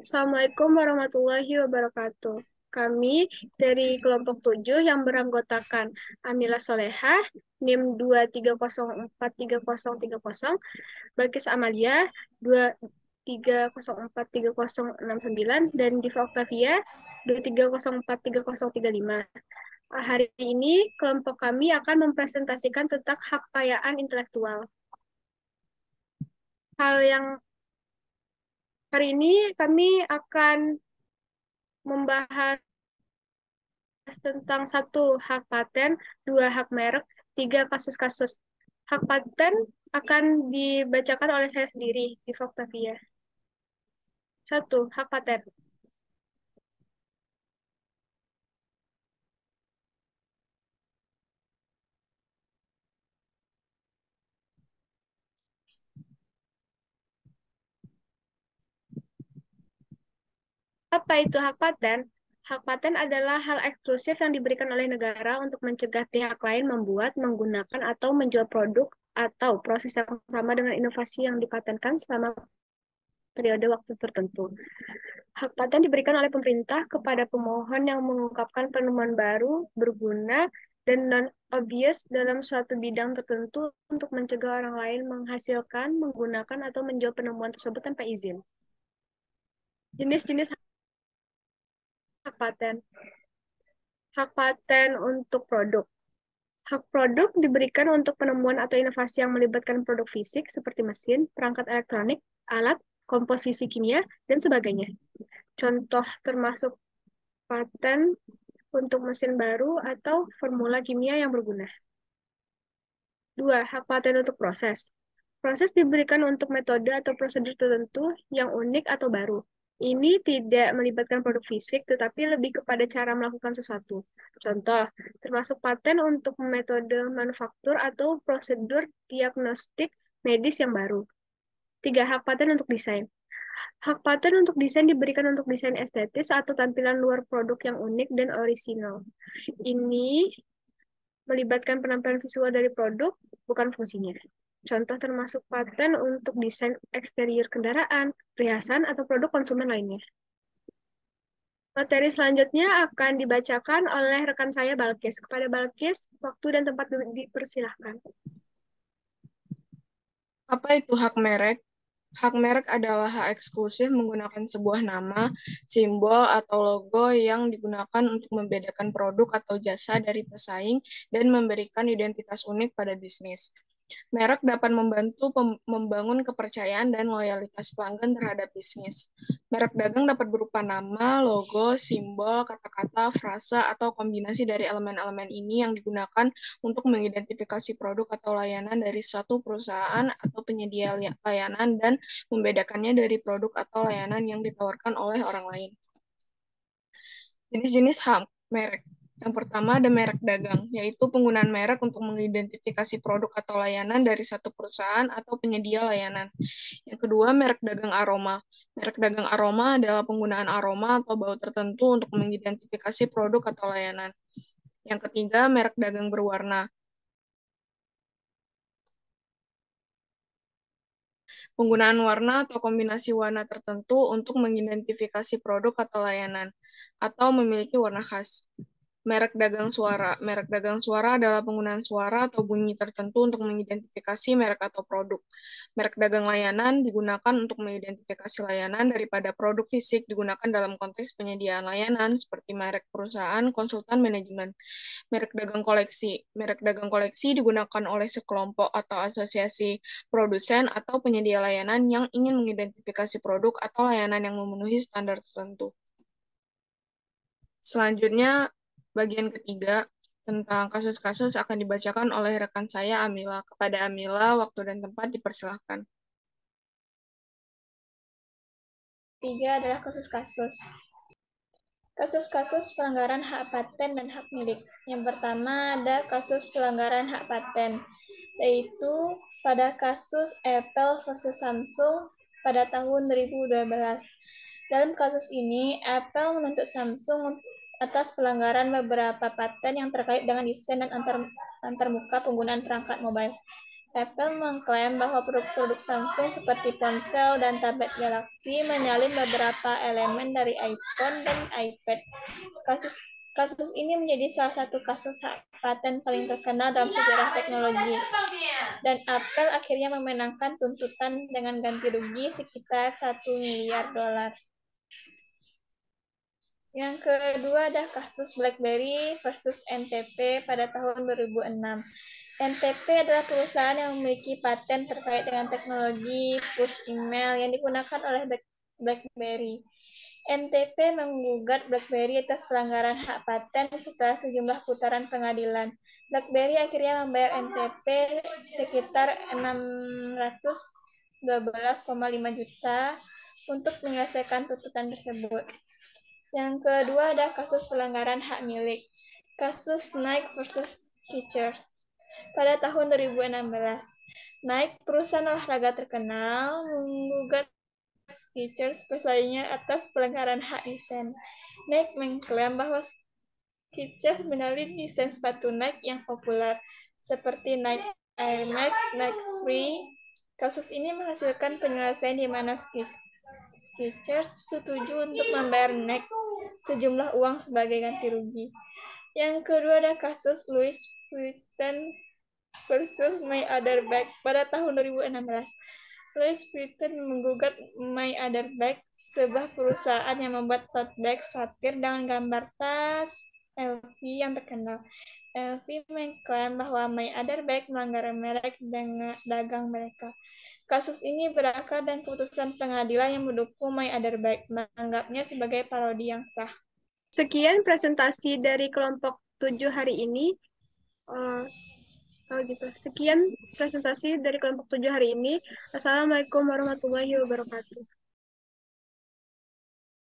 Assalamualaikum warahmatullahi wabarakatuh. Kami dari kelompok 7 yang beranggotakan Amila Solehah, NIM 230433030, Balkis Amalia 230436069, dan Diva Octavia 230433035. Hari ini kelompok kami akan mempresentasikan tentang hak kekayaan intelektual. Hal yang hari ini kami akan membahas tentang satu hak paten, dua hak merek, tiga kasus-kasus. Hak paten akan dibacakan oleh saya sendiri di Octavia. Satu, hak paten. Apa itu hak paten? Hak paten adalah hal eksklusif yang diberikan oleh negara untuk mencegah pihak lain membuat, menggunakan, atau menjual produk atau proses yang sama dengan inovasi yang dipatenkan selama periode waktu tertentu. Hak paten diberikan oleh pemerintah kepada pemohon yang mengungkapkan penemuan baru, berguna, dan non-obvious dalam suatu bidang tertentu untuk mencegah orang lain menghasilkan, menggunakan, atau menjual penemuan tersebut tanpa izin. Jenis-jenis hak paten. Hak paten untuk produk. Hak produk diberikan untuk penemuan atau inovasi yang melibatkan produk fisik seperti mesin, perangkat elektronik, alat, komposisi kimia, dan sebagainya. Contoh termasuk paten untuk mesin baru atau formula kimia yang berguna. Dua, hak paten untuk proses. Proses diberikan untuk metode atau prosedur tertentu yang unik atau baru. Ini tidak melibatkan produk fisik, tetapi lebih kepada cara melakukan sesuatu. Contoh, termasuk paten untuk metode manufaktur atau prosedur diagnostik medis yang baru. Tiga, hak paten untuk desain. Hak paten untuk desain diberikan untuk desain estetis atau tampilan luar produk yang unik dan orisinal. Ini melibatkan penampilan visual dari produk, bukan fungsinya. Contoh termasuk paten untuk desain eksterior kendaraan, perhiasan, atau produk konsumen lainnya. Materi selanjutnya akan dibacakan oleh rekan saya Balkis. Kepada Balkis, waktu dan tempat dipersilahkan. Apa itu hak merek? Hak merek adalah hak eksklusif menggunakan sebuah nama, simbol, atau logo yang digunakan untuk membedakan produk atau jasa dari pesaing dan memberikan identitas unik pada bisnis. Merek dapat membantu membangun kepercayaan dan loyalitas pelanggan terhadap bisnis. Merek dagang dapat berupa nama, logo, simbol, kata-kata, frasa, atau kombinasi dari elemen-elemen ini yang digunakan untuk mengidentifikasi produk atau layanan dari suatu perusahaan atau penyedia layanan dan membedakannya dari produk atau layanan yang ditawarkan oleh orang lain. Jenis-jenis hak merek. Yang pertama ada merek dagang, yaitu penggunaan merek untuk mengidentifikasi produk atau layanan dari satu perusahaan atau penyedia layanan. Yang kedua, merek dagang aroma. Merek dagang aroma adalah penggunaan aroma atau bau tertentu untuk mengidentifikasi produk atau layanan. Yang ketiga, merek dagang berwarna. Penggunaan warna atau kombinasi warna tertentu untuk mengidentifikasi produk atau layanan, atau memiliki warna khas. Merek dagang suara. Merek dagang suara adalah penggunaan suara atau bunyi tertentu untuk mengidentifikasi merek atau produk. Merek dagang layanan digunakan untuk mengidentifikasi layanan daripada produk fisik digunakan dalam konteks penyediaan layanan seperti merek perusahaan, konsultan manajemen. Merek dagang koleksi. Merek dagang koleksi digunakan oleh sekelompok atau asosiasi produsen atau penyedia layanan yang ingin mengidentifikasi produk atau layanan yang memenuhi standar tertentu. Selanjutnya, bagian ketiga tentang kasus-kasus akan dibacakan oleh rekan saya Amila. Kepada Amila, waktu dan tempat dipersilahkan. Tiga adalah kasus-kasus. Kasus-kasus pelanggaran hak paten dan hak milik. Yang pertama ada kasus pelanggaran hak paten, yaitu pada kasus Apple versus Samsung pada tahun 2012. Dalam kasus ini, Apple menuntut Samsung atas pelanggaran beberapa paten yang terkait dengan desain dan antarmuka penggunaan perangkat mobile. Apple mengklaim bahwa produk-produk Samsung seperti ponsel dan tablet Galaxy menyalin beberapa elemen dari iPhone dan iPad. Kasus ini menjadi salah satu kasus hak paten paling terkenal dalam sejarah teknologi. Dan Apple akhirnya memenangkan tuntutan dengan ganti rugi sekitar $1 miliar. Yang kedua ada kasus BlackBerry versus NTP pada tahun 2006. NTP adalah perusahaan yang memiliki paten terkait dengan teknologi push email yang digunakan oleh BlackBerry. NTP menggugat BlackBerry atas pelanggaran hak paten setelah sejumlah putaran pengadilan. BlackBerry akhirnya membayar NTP sekitar 612,5 juta untuk menyelesaikan tuntutan tersebut. Yang kedua ada kasus pelanggaran hak milik. Kasus Nike versus Skechers. Pada tahun 2016, Nike, perusahaan olahraga terkenal, menggugat Skechers pesaingnya atas pelanggaran hak desain. Nike mengklaim bahwa Skechers menyalin desain sepatu Nike yang populer, seperti Nike Air Max, Nike Free. Kasus ini menghasilkan penyelesaian di mana Skechers setuju untuk membayar Nike sejumlah uang sebagai ganti rugi. Yang kedua ada kasus Louis Vuitton versus My Other Bag pada tahun 2016. Louis Vuitton menggugat My Other Bag, sebuah perusahaan yang membuat tote bag satir dengan gambar tas LV yang terkenal. LV mengklaim bahwa My Other Bag melanggar merek dagang mereka. Kasus ini berakar dan keputusan pengadilan yang mendukung My Other Bag menganggapnya sebagai parodi yang sah. Sekian presentasi dari kelompok 7 hari ini. Sekian presentasi dari kelompok 7 hari ini. Assalamualaikum warahmatullahi wabarakatuh.